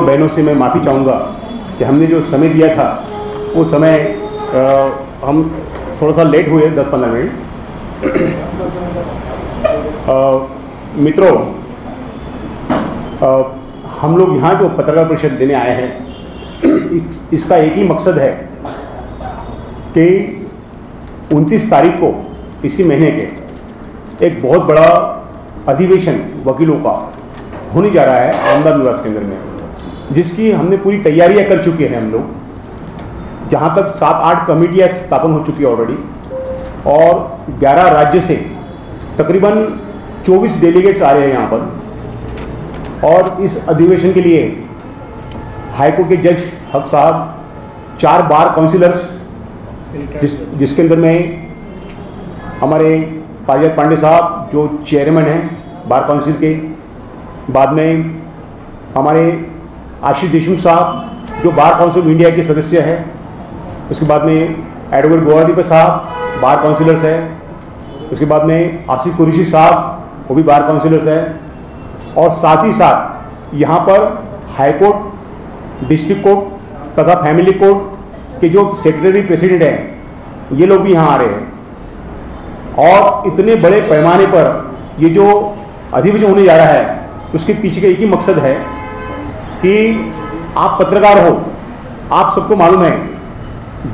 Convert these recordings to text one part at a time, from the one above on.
बहनों से मैं माफ़ी चाहूँगा कि हमने जो समय दिया था वो समय हम थोड़ा सा लेट हुए 10-15 मिनट। मित्रों, हम लोग यहाँ जो पत्रकार परिषद देने आए हैं इसका एक ही मकसद है कि 29 तारीख को इसी महीने के एक बहुत बड़ा अधिवेशन वकीलों का होने जा रहा है आमदार निवास केंद्र में, जिसकी हमने पूरी तैयारियां कर चुके हैं हम लोग। जहाँ तक 7-8 कमेटियाँ स्थापन हो चुकी है ऑलरेडी, और 11 राज्य से तकरीबन 24 डेलीगेट्स आ रहे हैं यहाँ पर। और इस अधिवेशन के लिए हाईकोर्ट के जज हक साहब, 4 बार काउंसिलर्स जिसके अंदर में हमारे पारिजात पांडे साहब जो चेयरमैन हैं बार काउंसिल के, बाद में हमारे आशीष देशमुख साहब जो बार काउंसिल ऑफ इंडिया के सदस्य हैं, उसके बाद में एडवोकेट गोवर्धन साहब बार काउंसिलर्स है, उसके बाद में आसिफ कुरैशी साहब वो भी बार काउंसिलर्स है, और साथ ही साथ यहाँ पर हाई कोर्ट, डिस्ट्रिक्ट कोर्ट तथा फैमिली कोर्ट के जो सेक्रेटरी प्रेसिडेंट हैं ये लोग भी यहाँ आ रहे हैं। और इतने बड़े पैमाने पर ये जो अधिवेशन होने जा रहा है उसके पीछे का एक ही मकसद है कि आप पत्रकार हो, आप सबको मालूम है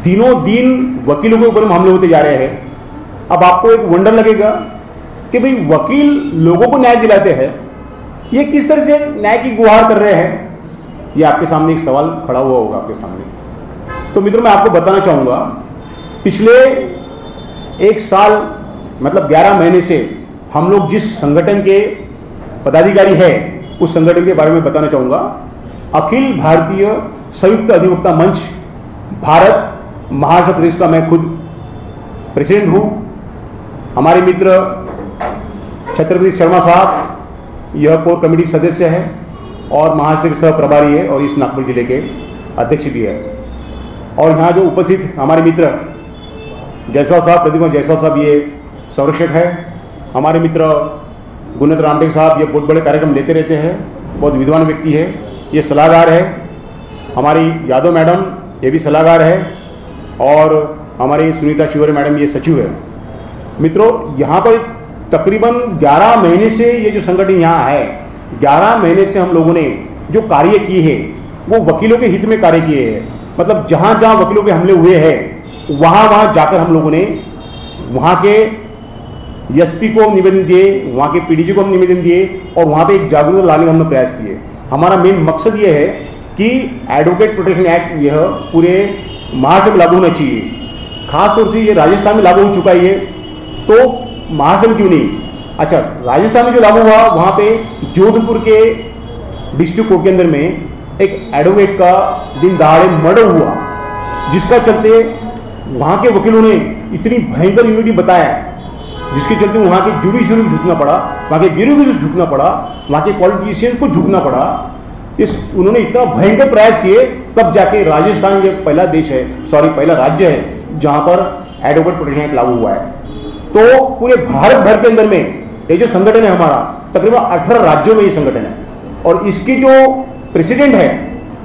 दिनों दिन वकीलों के ऊपर हमले होते जा रहे हैं। अब आपको एक वंडर लगेगा कि भाई वकील लोगों को न्याय दिलाते हैं, ये किस तरह से न्याय की गुहार कर रहे हैं। ये आपके सामने एक सवाल खड़ा हुआ होगा आपके सामने। तो मित्रों, मैं आपको बताना चाहूँगा पिछले 1 साल मतलब 11 महीने से हम लोग जिस संगठन के पदाधिकारी है उस संगठन के बारे में बताना चाहूँगा। अखिल भारतीय संयुक्त अधिवक्ता मंच भारत महाराष्ट्र प्रदेश का मैं खुद प्रेसिडेंट हूँ। हमारे मित्र छत्रपति शर्मा साहब यह कोर कमेटी सदस्य है और महाराष्ट्र के सह प्रभारी है और इस नागपुर जिले के अध्यक्ष भी है। और यहाँ जो उपस्थित हमारे मित्र जायसवाल साहब, प्रदीप जायसवाल साहब ये संरक्षक है। हमारे मित्र गुणत रामटेक साहब ये बहुत बड़े कार्यक्रम लेते रहते हैं, बहुत विद्वान व्यक्ति है, ये सलाहकार है। हमारी यादव मैडम ये भी सलाहकार है, और हमारी सुनीता शिवरे मैडम ये सचिव है। मित्रों, यहाँ पर तकरीबन 11 महीने से ये जो संगठन यहाँ है, 11 महीने से हम लोगों ने जो कार्य किए हैं वो वकीलों के हित में कार्य किए हैं। मतलब जहाँ जहाँ वकीलों पे हमले हुए हैं वहाँ जाकर हम लोगों ने वहाँ के एसपी को निवेदन दिए, वहाँ के पीडीजी को हम निवेदन दिए, और वहाँ पे एक जागरूकता लाने का हमने प्रयास किए। हमारा मेन मकसद ये है कि एडवोकेट प्रोटेक्शन एक्ट यह पूरे महाराष्ट्र में लागू होना चाहिए। खासतौर से ये राजस्थान में लागू हो चुका है, ये तो महाराष्ट्र में क्यों नहीं? अच्छा, राजस्थान में जो लागू हुआ वहाँ पे जोधपुर के डिस्ट्रिक्ट कोर्ट के अंदर में एक एडवोकेट का दिन दहाड़े मर्डर हुआ, जिसका चलते वहाँ के वकीलों ने इतनी भयंकर यूनिटी बताया, जिसके चलते वहाँ के जुडिशरी को झुकना पड़ा, वहाँ के ब्यूरोक्रेसी को झुकना पड़ा, वहाँ के पॉलिटिशियन को झुकना पड़ा। उन्होंने इतना भयंकर प्रयास किए, तब जाके राजस्थान ये पहला देश है, पहला राज्य है जहाँ पर एडवोकेट प्रोटेक्शन एक्ट लागू हुआ है। तो पूरे भारत भर के अंदर में ये जो संगठन है हमारा, तकरीबन 18 राज्यों में ये संगठन है, और इसकी जो प्रेसिडेंट है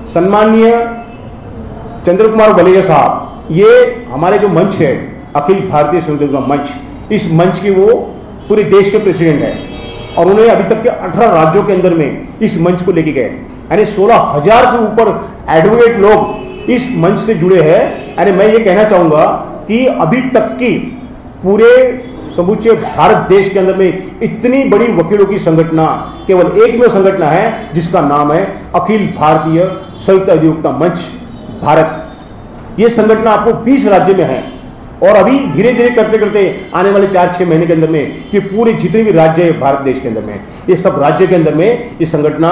सम्माननीय चंद्र कुमार बलेजा साहब, ये हमारे जो मंच है अखिल भारतीय संयुक्त मंच, इस मंच की वो पूरे देश के प्रेसिडेंट है, और उन्होंने अभी तक के 18 राज्यों के अंदर में इस मंच को लेके गए। यानी 16,000 से ऊपर एडवोकेट लोग इस मंच से जुड़े हैं। यानी मैं ये कहना चाहूँगा कि अभी तक की पूरे समूचे भारत देश के अंदर में इतनी बड़ी वकीलों की संगठन केवल एकमेव संगठन है, जिसका नाम है अखिल भारतीय संयुक्त अधिवक्ता मंच भारत। ये संगठन आपको 20 राज्य में है, और अभी धीरे धीरे करते करते आने वाले 4-6 महीने के अंदर में ये पूरे जितने भी राज्य है भारत देश के अंदर में, ये सब राज्य के अंदर में ये संगठन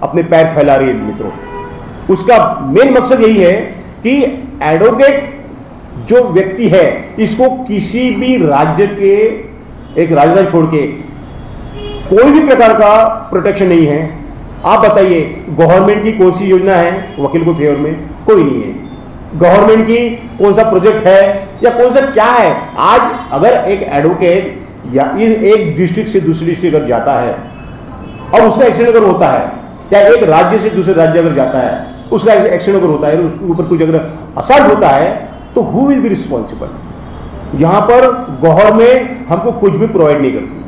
अपने पैर फैला रही है। मित्रों, उसका मेन मकसद यही है कि एडवोकेट जो व्यक्ति है इसको किसी भी राज्य के, एक राजधानी छोड़ के कोई भी प्रकार का प्रोटेक्शन नहीं है। आप बताइए, गवर्नमेंट की कौन सी योजना है वकील को फेवर में? कोई नहीं है। गवर्नमेंट की कौन सा प्रोजेक्ट है या कौन सा क्या है? आज अगर एक एडवोकेट या एक डिस्ट्रिक्ट से दूसरी डिस्ट्रिक्ट अगर जाता है और उसका एक्सीडेंट अगर होता है, या एक राज्य से दूसरे राज्य अगर जाता है, उसका एक्शन अगर होता है, उसके ऊपर कुछ अगर असर होता है, तो हु विल बी रिस्पॉन्सिबल? यहाँ पर गवर्नमेंट हमको कुछ भी प्रोवाइड नहीं करती।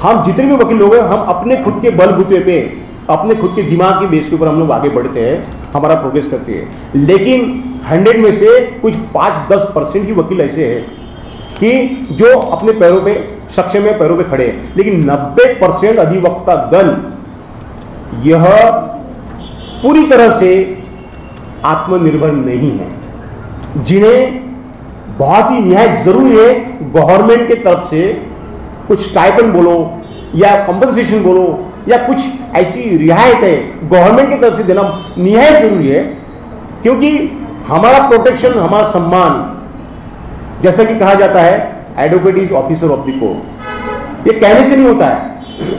हम जितने भी वकील लोग हैं, हम अपने खुद के बलबूते पे, अपने खुद के दिमाग के बेस के ऊपर हम लोग आगे बढ़ते हैं, हमारा प्रोग्रेस करते हैं। लेकिन 100 में से कुछ 5-10% ही वकील ऐसे हैं कि जो अपने पैरों पे, सक्षम है, पैरों पे खड़े हैं। लेकिन 90% अधिवक्ता गण यह पूरी तरह से आत्मनिर्भर नहीं है, जिन्हें बहुत ही निहायत जरूरी है गवर्नमेंट के तरफ से कुछ स्टाइपेंड बोलो या कंपनसेशन बोलो या कुछ ऐसी रियायतें गवर्नमेंट की तरफ से देना निहायत जरूरी है। क्योंकि हमारा प्रोटेक्शन, हमारा सम्मान, जैसा कि कहा जाता है advocate is officer of the court, ये कहने से नहीं होता है।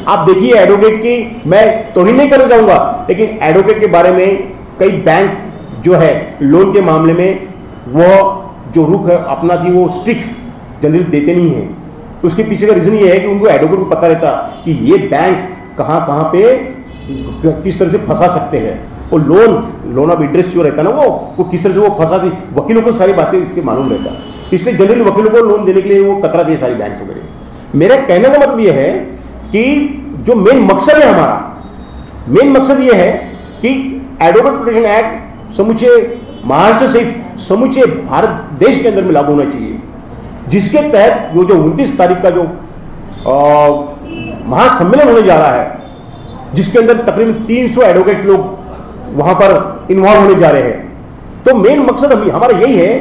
आप देखिए एडवोकेट की, मैं तोहिन नहीं करना चाहूंगा, लेकिन एडवोकेट के बारे में कई बैंक जो है लोन के मामले में वो जो रुख अपना थी वो स्टिक जनरली देते नहीं है। उसके पीछे का रीजन ये है कि उनको एडवोकेट को पता रहता कि ये बैंक कहाँ कहाँ पे किस तरह से फंसा सकते हैं। वो लोन ऑफ इंटरेस्ट जो रहता है ना, वो किस तरह से वो फंसाती, वकीलों को सारी बातें इसके मालूम रहता है। इसलिए जनरली वकीलों को लोन देने के लिए वो कतराती है सारी बैंक वगैरह। मेरा कहने का मतलब ये है कि जो मेन मकसद है हमारा, मेन मकसद ये है कि एडवोकेट प्रोटेक्शन एक्ट समूचे महाराष्ट्र सहित समूचे भारत देश के अंदर में लागू होना चाहिए, जिसके तहत वो जो 29 तारीख का जो महासम्मेलन होने जा रहा है, जिसके अंदर तकरीबन 300 एडवोकेट लोग वहां पर इन्वॉल्व होने जा रहे हैं। तो मेन मकसद हमारा यही है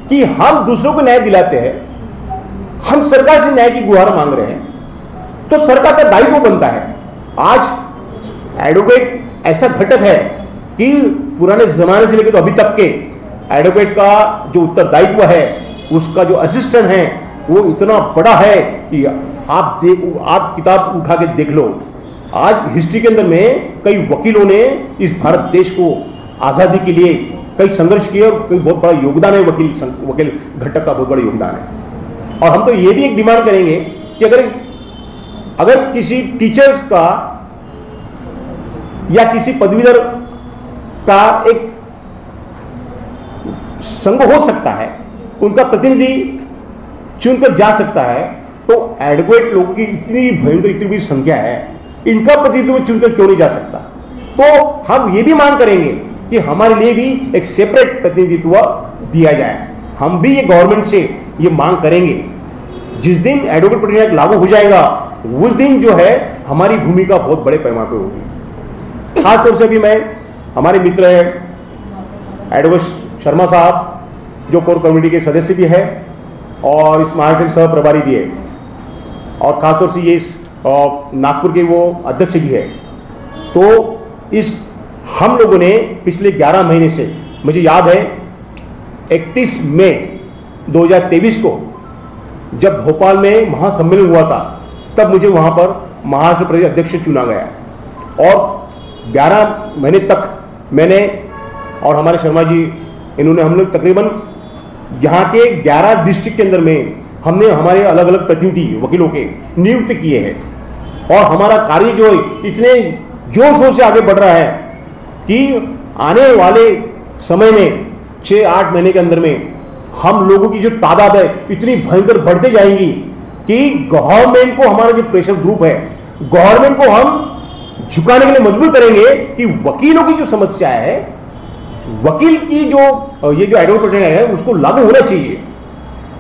कि हम दूसरों को न्याय दिलाते हैं, हम सरकार से न्याय की गुहार मांग रहे हैं, तो सरकार का दायित्व बनता है। आज एडवोकेट ऐसा घटक है कि पुराने जमाने से लेकर तो अभी तक के एडवोकेट का जो उत्तरदायित्व है, उसका जो असिस्टेंट है, वो इतना बड़ा है कि आप किताब उठा के देख लो। आज हिस्ट्री के अंदर में कई वकीलों ने इस भारत देश को आज़ादी के लिए कई संघर्ष किए और कई बहुत बड़ा योगदान है, वकील घटक का बहुत बड़ा योगदान है। और हम तो ये भी एक डिमांड करेंगे कि अगर किसी टीचर्स का या किसी पदवीधर का एक संघ हो सकता है, उनका प्रतिनिधि चुनकर जा सकता है, तो एडवोकेट लोगों की इतनी भयंकर, इतनी बड़ी संख्या है, इनका प्रतिनिधित्व चुनकर क्यों नहीं जा सकता? तो हम ये भी मांग करेंगे कि हमारे लिए भी एक सेपरेट प्रतिनिधित्व दिया जाए। हम भी ये गवर्नमेंट से ये मांग करेंगे। जिस दिन एडवोकेट प्रोटेक्शन एक्ट लागू हो जाएगा, उस दिन जो है हमारी भूमिका बहुत बड़े पैमाने पर होगी। खासतौर से भी मैं, हमारे मित्र है एडवोकेट शर्मा साहब, जो कोर कमेटी के सदस्य भी है और इस महाराष्ट्र के सह प्रभारी भी है, और खासतौर से ये इस नागपुर के वो अध्यक्ष भी है। तो इस हम लोगों ने पिछले 11 महीने से, मुझे याद है 31 मई 2023 को जब भोपाल में महासम्मेलन हुआ था, तब मुझे वहाँ पर महाराष्ट्र प्रदेश अध्यक्ष चुना गया और 11 महीने तक मैंने और हमारे शर्मा जी, इन्होंने, हम लोग तकरीबन यहाँ के 11 डिस्ट्रिक्ट के अंदर में हमने हमारे अलग अलग प्रतिनिधि वकीलों के नियुक्त किए हैं। और हमारा कार्य जो इतने जोर शोर से आगे बढ़ रहा है कि आने वाले समय में 6-8 महीने के अंदर में हम लोगों की जो तादाद है इतनी भयंकर बढ़ते जाएंगी कि गवर्नमेंट को, हमारा जो प्रेशर ग्रुप है, गवर्नमेंट को हम झुकाने के लिए मजबूर करेंगे कि वकीलों की जो समस्या है, वकील की जो ये जो एडवोकेट प्रोटेक्शन है, उसको लागू होना चाहिए।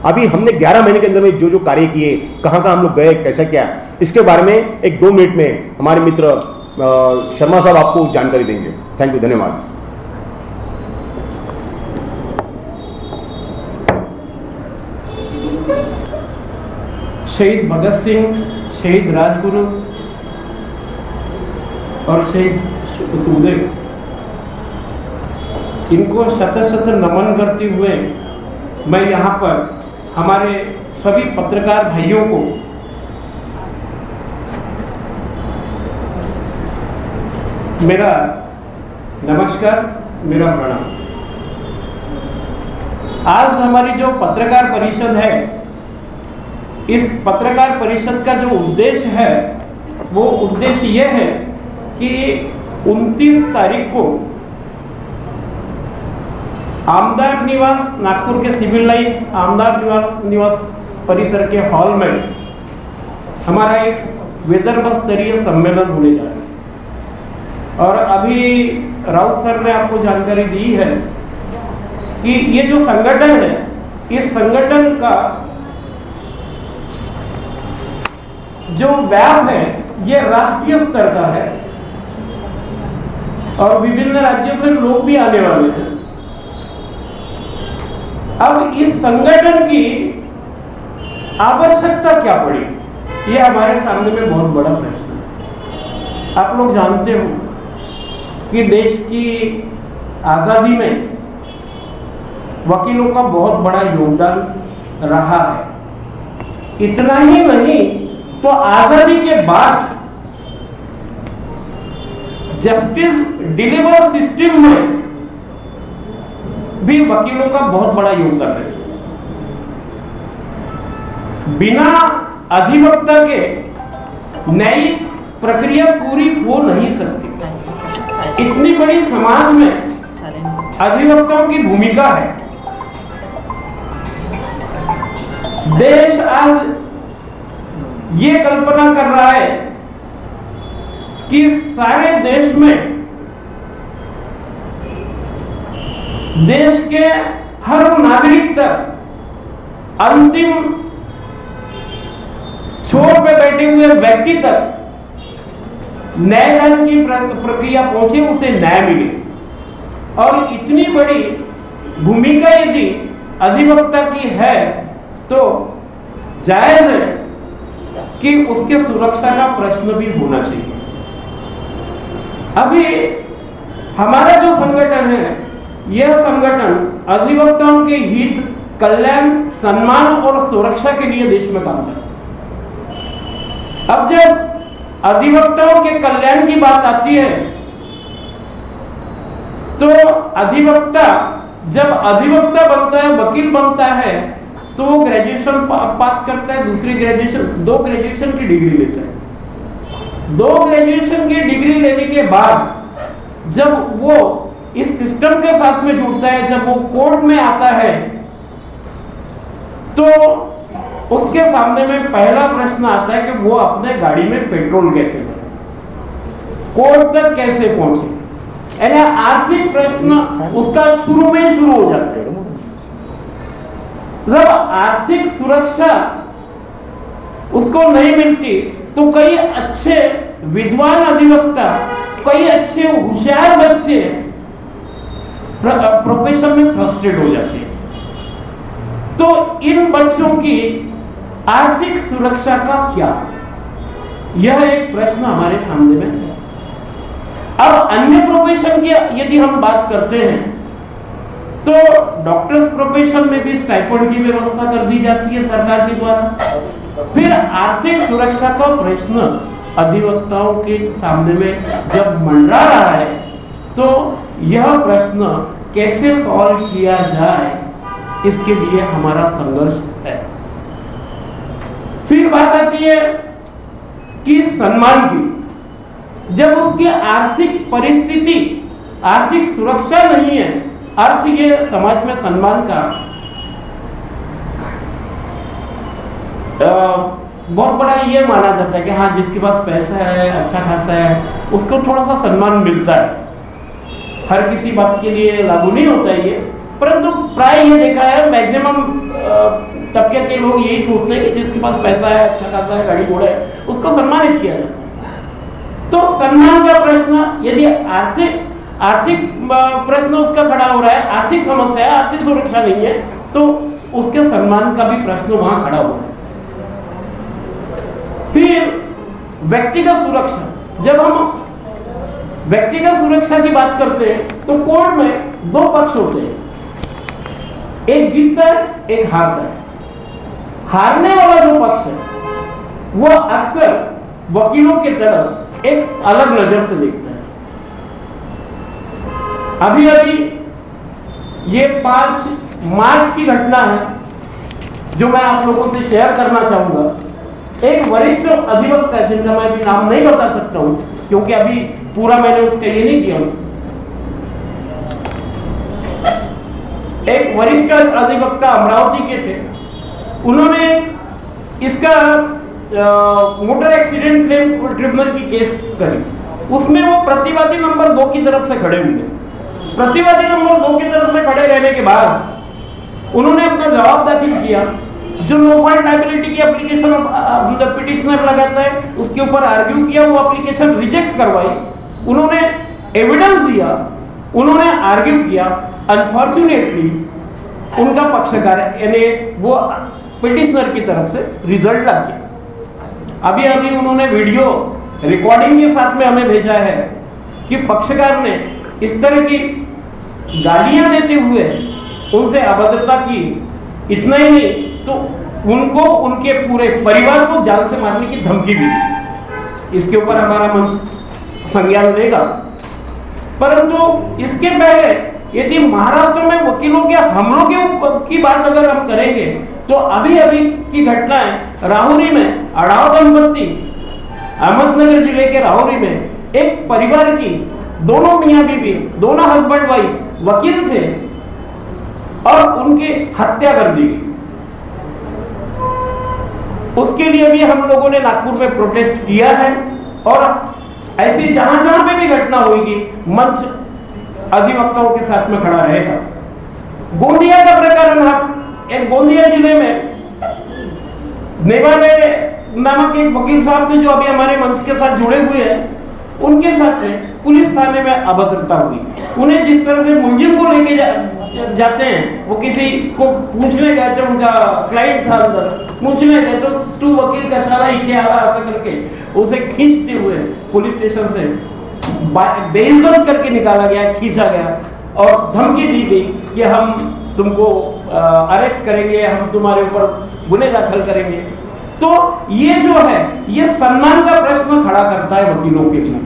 अभी हमने 11 महीने के अंदर में जो कार्य किए, कहाँ कहाँ हम लोग गए, कैसा क्या, इसके बारे में 1-2 मिनट में हमारे मित्र शर्मा साहब आपको जानकारी देंगे। थैंक यू, धन्यवाद। शहीद भगत सिंह, शहीद राजगुरु और शहीद सुखदेव, इनको शत नमन करते हुए मैं यहाँ पर हमारे सभी पत्रकार भाइयों को मेरा नमस्कार, मेरा प्रणाम। आज हमारी जो पत्रकार परिषद है, इस पत्रकार परिषद का जो उद्देश्य है, वो उद्देश्य ये है कि 29 तारीख को आमदार निवास, नागपुर के सिविल लाइन्स आमदार निवास परिसर के हॉल में हमारा एक विदर्भ स्तरीय सम्मेलन होने जा रहा है। और अभी राउत सर ने आपको जानकारी दी है कि ये जो संगठन है, इस संगठन का जो व्याप है ये राष्ट्रीय स्तर का है और विभिन्न राज्यों से लोग भी आने वाले हैं। अब इस संगठन की आवश्यकता क्या पड़ी, ये हमारे सामने में बहुत बड़ा प्रश्न है। आप लोग जानते हो कि देश की आजादी में वकीलों का बहुत बड़ा योगदान रहा है। इतना ही नहीं तो आजादी के बाद जस्टिस डिलीवर सिस्टम में भी वकीलों का बहुत बड़ा योगदान है। बिना अधिवक्ता के न्यायिक प्रक्रिया पूरी हो नहीं सकती। इतनी बड़ी समाज में अधिवक्ताओं की भूमिका है। देश आज ये कल्पना कर रहा है कि सारे देश में देश के हर नागरिक तक, अंतिम छोर पे बैठे हुए व्यक्ति तक न्यायदान की प्रक्रिया पहुंचे, उसे न्याय मिले। और इतनी बड़ी भूमिका यदि अधिवक्ता की है तो जायज है कि उसके सुरक्षा का प्रश्न भी होना चाहिए। अभी हमारा जो संगठन है, यह संगठन अधिवक्ताओं के हित, कल्याण, सम्मान और सुरक्षा के लिए देश में काम करता है। अब जब अधिवक्ताओं के कल्याण की बात आती है तो अधिवक्ता जब अधिवक्ता बनता है, वकील बनता है, तो वो ग्रेजुएशन पास करता है, दो ग्रेजुएशन की डिग्री लेता है। 2 ग्रेजुएशन की डिग्री लेने के बाद जब वो इस सिस्टम के साथ में जुड़ता है, जब वो कोर्ट में आता है, तो उसके सामने में पहला प्रश्न आता है कि वो अपने गाड़ी में पेट्रोल कैसे भरे, कोर्ट तक कैसे पहुंचे। यानी आर्थिक प्रश्न उसका शुरू में शुरू हो जाता है। जब आर्थिक सुरक्षा उसको नहीं मिलती तो कई अच्छे विद्वान अधिवक्ता, कई अच्छे होशियार बच्चे प्रोफेशन में फ्रस्ट्रेट हो जाते हैं। तो इन बच्चों की आर्थिक सुरक्षा का क्या, यह एक प्रश्न हमारे सामने में है। अब अन्य प्रोफेशन की यदि हम बात करते हैं तो डॉक्टर्स प्रोफेशन में भी स्टाइपेंड की व्यवस्था कर दी जाती है सरकार के द्वारा। फिर आर्थिक सुरक्षा का प्रश्न अधिवक्ताओं के सामने में जब मंडरा रहा है तो यह प्रश्न कैसे सॉल्व किया जाए, इसके लिए हमारा संघर्ष है। फिर बात आती है कि सम्मान की। जब उसकी आर्थिक परिस्थिति, आर्थिक सुरक्षा नहीं है, अर्थ ये समाज में सम्मान का बहुत बड़ा ये माना जाता है कि हाँ, जिसके पास पैसा है, अच्छा खासा है, उसको थोड़ा सा सम्मान मिलता है। हर किसी बात के लिए लागू नहीं होता है ये, परंतु प्राय ये देखा है, मैक्सिमम तबके के लोग यही सोचते हैं कि जिसके पास पैसा है, अच्छा खासा है, गाड़ी घोड़ा है, उसको सम्मानित किया जाता है। तो सम्मान का प्रश्न यदि आर्थिक प्रश्न उसका खड़ा हो रहा है, आर्थिक समस्या है, आर्थिक सुरक्षा नहीं है, तो उसके सम्मान का भी प्रश्न वहां खड़ा हो रहा है। फिर व्यक्तिगत सुरक्षा। जब हम व्यक्तिगत सुरक्षा की बात करते हैं तो कोर्ट में 2 पक्ष होते हैं, एक जीतता है, एक हारता है। हारने वाला जो पक्ष है वो अक्सर वकीलों की तरफ एक अलग नजर से देखता है। अभी ये 5 मार्च की घटना है जो मैं आप लोगों से शेयर करना चाहूंगा। एक वरिष्ठ अधिवक्ता, जिनका मैं भी नाम नहीं बता सकता हूं क्योंकि अभी पूरा मैंने उसका ये नहीं किया। एक वरिष्ठ अधिवक्ता अमरावती के थे, उन्होंने इसका मोटर एक्सीडेंट क्लेम ट्रिब्यूनल की केस करी। उसमें वो प्रतिवादी नंबर 2 की तरफ से खड़े हुए। प्रतिवादी नंबर 2 की तरफ से खड़े रहने के बाद उन्होंने अपना जवाब दाखिल किया। जो नो फॉल्ट लायबिलिटी की एप्लीकेशन पिटिशनर लगाता है उसके ऊपर आर्ग्यू किया, वो एप्लीकेशन रिजेक्ट करवाई। उन्होंने एविडेंस दिया, उन्होंने आर्ग्यू किया। अनफॉर्चुनेटली उनका पक्षकार यानी वो पिटिशनर की तरफ से रिजल्ट लग गया। अभी अभी उन्होंने वीडियो रिकॉर्डिंग के साथ में हमें भेजा है कि पक्षकार ने इस तरह की गालियां देते हुए उनसे अभद्रता की। इतना ही नहीं तो उनको उनके पूरे परिवार को जान से मारने की धमकी भी दी। इसके ऊपर हमारा मंच संज्ञान लेगा। परंतु इसके पहले यदि महाराष्ट्र में वकीलों के हमलों की बात अगर हम करेंगे तो अभी अभी की घटना है राहुरी में। अड़ाव दंपत्ति अहमदनगर जिले के राहुरी में एक परिवार की दोनों मियां बीवी, दोनों हस्बैंड वाइफ वकील थे और उनकी हत्या कर दी गई। उसके लिए भी हम लोगों ने नागपुर में प्रोटेस्ट किया है और ऐसी जहां जहां पे भी घटना होगी मंच अधिवक्ताओं के साथ में खड़ा रहेगा। गोंदिया का प्रकरण है। एक गोंदिया जिले में नेवाले नामक एक वकील साहब थे जो अभी हमारे मंच के साथ जुड़े हुए हैं। उनके साथ में पुलिस थाने में अभद्रता हुई। उन्हें जिस तरह से मुलजिम को लेके जाते हैं, वो किसी को पूछने गए थे, उनका क्लाइंट था अंदर, पूछने गए तो तू वकील का शाला ही क्या ऐसा करके उसे खींचते हुए पुलिस स्टेशन से बेइज्जत करके निकाला गया, खींचा गया और धमकी दी गई कि हम तुमको अरेस्ट करेंगे, हम तुम्हारे ऊपर गुने दाखिल करेंगे। तो ये जो है ये सम्मान का प्रश्न खड़ा करता है वकीलों के लिए।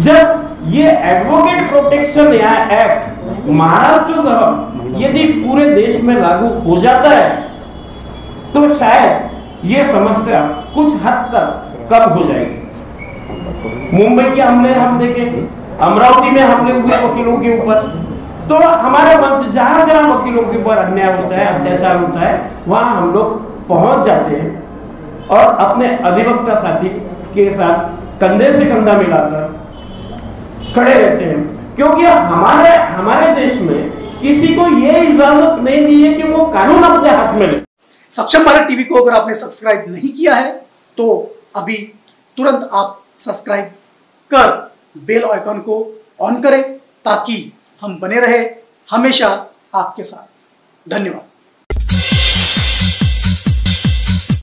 जब ये एडवोकेट प्रोटेक्शन एक्ट महाराष्ट्र सह यदि पूरे देश में लागू हो जाता है तो शायद ये समस्या कुछ हद तक कम हो जाएगी। मुंबई के हमले हम देखें, अमरावती में हमले हुए वकीलों के ऊपर, तो हमारे मंच जहां जहां वकीलों के ऊपर अन्याय होता है, अत्याचार होता है, वहां हम लोग पहुंच जाते हैं और अपने अधिवक्ता साथी के साथ कंधे से कंधा मिलाकर खड़े रहते हैं। क्योंकि हमारे देश में किसी को यह इजाजत नहीं दी है कि वो कानून अपने हाथ में ले। सक्षम भारत टीवी को अगर आपने सब्सक्राइब नहीं किया है तो अभी तुरंत आप सब्सक्राइब कर बेल आइकन को ऑन करें ताकि हम बने रहे हमेशा आपके साथ। धन्यवाद।